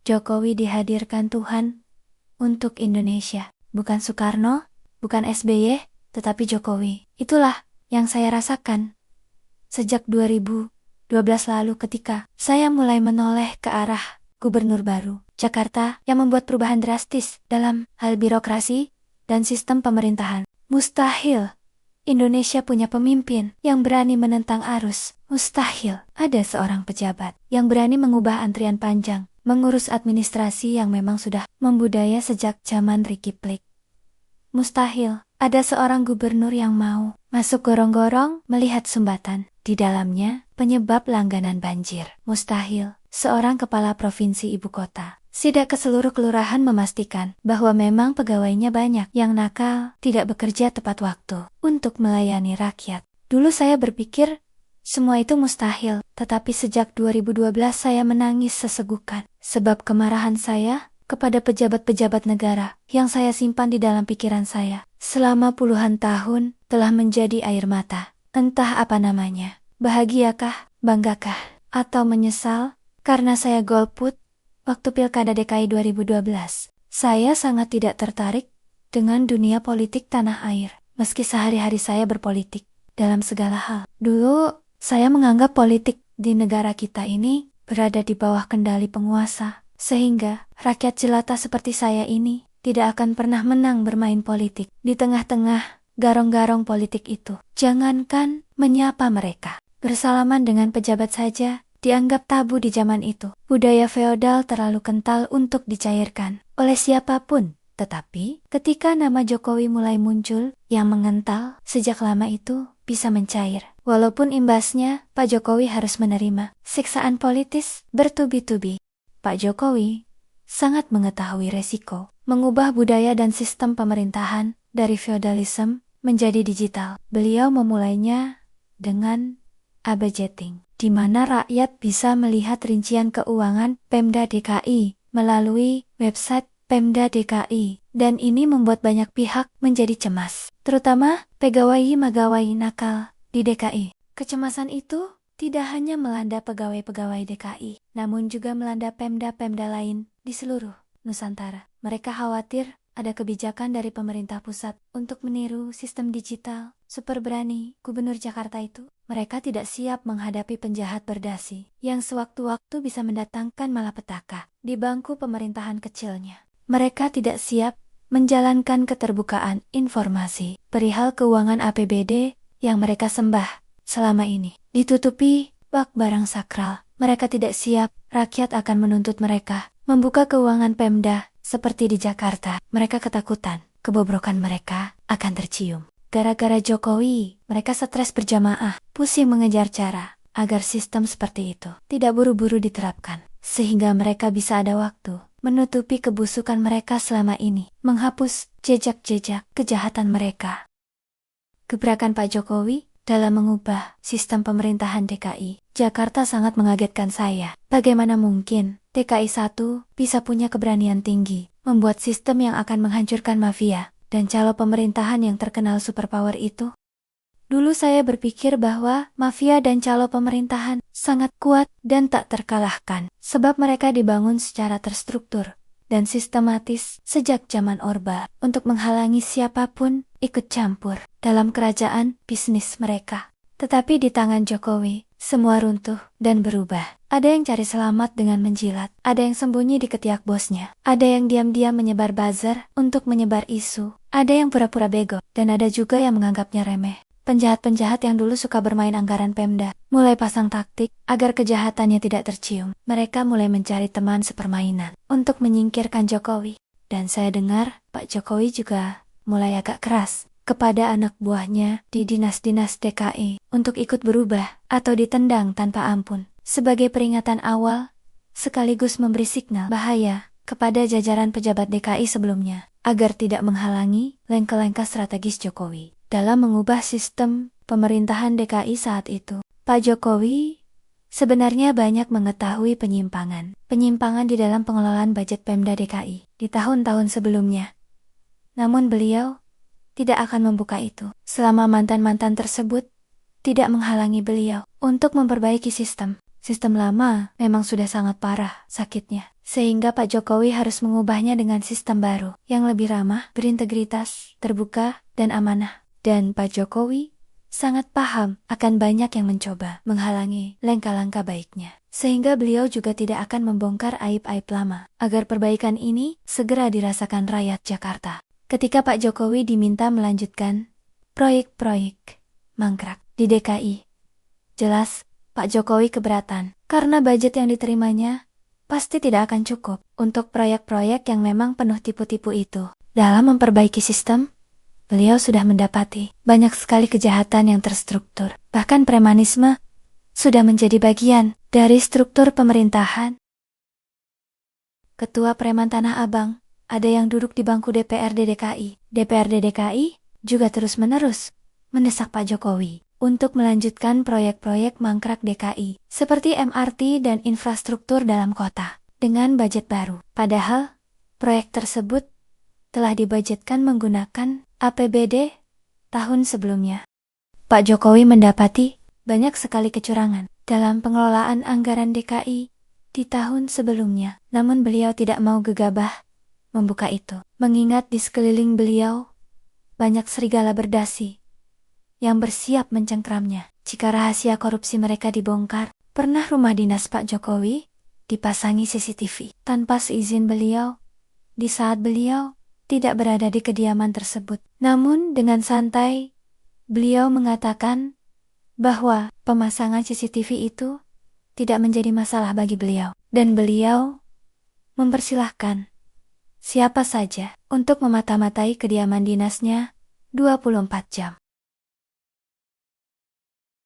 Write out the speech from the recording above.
Jokowi dihadirkan Tuhan untuk Indonesia. Bukan Soekarno, bukan SBY, tetapi Jokowi. Itulah yang saya rasakan sejak 2012 lalu ketika saya mulai menoleh ke arah gubernur baru Jakarta yang membuat perubahan drastis dalam hal birokrasi dan sistem pemerintahan. Mustahil Indonesia punya pemimpin yang berani menentang arus. Mustahil ada seorang pejabat yang berani mengubah antrian panjang, mengurus administrasi yang memang sudah membudaya sejak zaman Ricky Plik. Mustahil ada seorang gubernur yang mau masuk gorong-gorong melihat sumbatan di dalamnya penyebab langganan banjir. Mustahil seorang kepala provinsi ibu kota sidak ke seluruh kelurahan memastikan bahwa memang pegawainya banyak yang nakal, tidak bekerja tepat waktu untuk melayani rakyat. Dulu saya berpikir semua itu mustahil, tetapi sejak 2012 saya menangis sesegukan sebab kemarahan saya kepada pejabat-pejabat negara yang saya simpan di dalam pikiran saya selama puluhan tahun telah menjadi air mata. Entah apa namanya, bahagiakah, banggakah, atau menyesal karena saya golput waktu Pilkada DKI 2012. Saya sangat tidak tertarik dengan dunia politik tanah air, meski sehari-hari saya berpolitik dalam segala hal. Dulu saya menganggap politik di negara kita ini berada di bawah kendali penguasa, sehingga rakyat jelata seperti saya ini tidak akan pernah menang bermain politik di tengah-tengah garong-garong politik itu. Jangankan menyapa mereka, bersalaman dengan pejabat saja dianggap tabu di zaman itu. Budaya feodal terlalu kental untuk dicairkan oleh siapapun. Tetapi ketika nama Jokowi mulai muncul yang mengental, sejak lama itu bisa mencair. Walaupun imbasnya Pak Jokowi harus menerima siksaan politis bertubi-tubi. Pak Jokowi sangat mengetahui resiko mengubah budaya dan sistem pemerintahan dari feodalisme menjadi digital. Beliau memulainya dengan budgeting, di mana rakyat bisa melihat rincian keuangan Pemda DKI melalui website Pemda DKI, dan ini membuat banyak pihak menjadi cemas, terutama pegawai-megawai nakal di DKI. Kecemasan itu tidak hanya melanda pegawai-pegawai DKI, namun juga melanda Pemda-Pemda lain di seluruh Nusantara. Mereka khawatir ada kebijakan dari pemerintah pusat untuk meniru sistem digital. Super berani Gubernur Jakarta itu. Mereka tidak siap menghadapi penjahat berdasi yang sewaktu-waktu bisa mendatangkan malapetaka di bangku pemerintahan kecilnya. Mereka tidak siap menjalankan keterbukaan informasi perihal keuangan APBD yang mereka sembah selama ini ditutupi bak barang sakral. Mereka tidak siap rakyat akan menuntut mereka membuka keuangan Pemda seperti di Jakarta. Mereka ketakutan kebobrokan mereka akan tercium. Gara-gara Jokowi, mereka stres berjamaah, pusing mengejar cara agar sistem seperti itu tidak buru-buru diterapkan, sehingga mereka bisa ada waktu menutupi kebusukan mereka selama ini, menghapus jejak-jejak kejahatan mereka. Gebrakan Pak Jokowi dalam mengubah sistem pemerintahan DKI Jakarta sangat mengagetkan saya. Bagaimana mungkin DKI 1 bisa punya keberanian tinggi membuat sistem yang akan menghancurkan mafia dan calo pemerintahan yang terkenal superpower itu? Dulu saya berpikir bahwa mafia dan calo pemerintahan sangat kuat dan tak terkalahkan, sebab mereka dibangun secara terstruktur dan sistematis sejak zaman Orba untuk menghalangi siapapun ikut campur dalam kerajaan bisnis mereka. Tetapi di tangan Jokowi, semua runtuh dan berubah. Ada yang cari selamat dengan menjilat, ada yang sembunyi di ketiak bosnya, ada yang diam-diam menyebar buzzer untuk menyebar isu, ada yang pura-pura bego, dan ada juga yang menganggapnya remeh. Penjahat-penjahat yang dulu suka bermain anggaran Pemda, mulai pasang taktik agar kejahatannya tidak tercium. Mereka mulai mencari teman sepermainan untuk menyingkirkan Jokowi. Dan saya dengar Pak Jokowi juga mulai agak keras kepada anak buahnya di dinas-dinas DKI untuk ikut berubah atau ditendang tanpa ampun, sebagai peringatan awal sekaligus memberi signal bahaya kepada jajaran pejabat DKI sebelumnya agar tidak menghalangi langkah-langkah strategis Jokowi dalam mengubah sistem pemerintahan DKI saat itu. Pak Jokowi sebenarnya banyak mengetahui penyimpangan di dalam pengelolaan budget Pemda DKI di tahun-tahun sebelumnya. Namun beliau tidak akan membuka itu selama mantan-mantan tersebut tidak menghalangi beliau untuk memperbaiki sistem. Sistem lama memang sudah sangat parah sakitnya, sehingga Pak Jokowi harus mengubahnya dengan sistem baru yang lebih ramah, berintegritas, terbuka, dan amanah. Dan Pak Jokowi sangat paham akan banyak yang mencoba menghalangi langkah-langkah baiknya, sehingga beliau juga tidak akan membongkar aib-aib lama, agar perbaikan ini segera dirasakan rakyat Jakarta. Ketika Pak Jokowi diminta melanjutkan proyek-proyek mangkrak di DKI, jelas Pak Jokowi keberatan, karena budget yang diterimanya pasti tidak akan cukup untuk proyek-proyek yang memang penuh tipu-tipu itu. Dalam memperbaiki sistem, beliau sudah mendapati banyak sekali kejahatan yang terstruktur. Bahkan premanisme sudah menjadi bagian dari struktur pemerintahan. Ketua Preman Tanah Abang, ada yang duduk di bangku DPRD DKI. DPRD DKI juga terus-menerus mendesak Pak Jokowi untuk melanjutkan proyek-proyek mangkrak DKI, seperti MRT dan infrastruktur dalam kota, dengan budget baru. Padahal, proyek tersebut telah dibudgetkan menggunakan APBD tahun sebelumnya. Pak Jokowi mendapati banyak sekali kecurangan dalam pengelolaan anggaran DKI di tahun sebelumnya. Namun beliau tidak mau gegabah membuka itu, mengingat di sekeliling beliau banyak serigala berdasi yang bersiap mencengkramnya. Jika rahasia korupsi mereka dibongkar, pernah rumah dinas Pak Jokowi dipasangi CCTV tanpa seizin beliau di saat beliau tidak berada di kediaman tersebut. Namun dengan santai, beliau mengatakan bahwa pemasangan CCTV itu tidak menjadi masalah bagi beliau, dan beliau mempersilahkan siapa saja untuk memata-matai kediaman dinasnya 24 jam.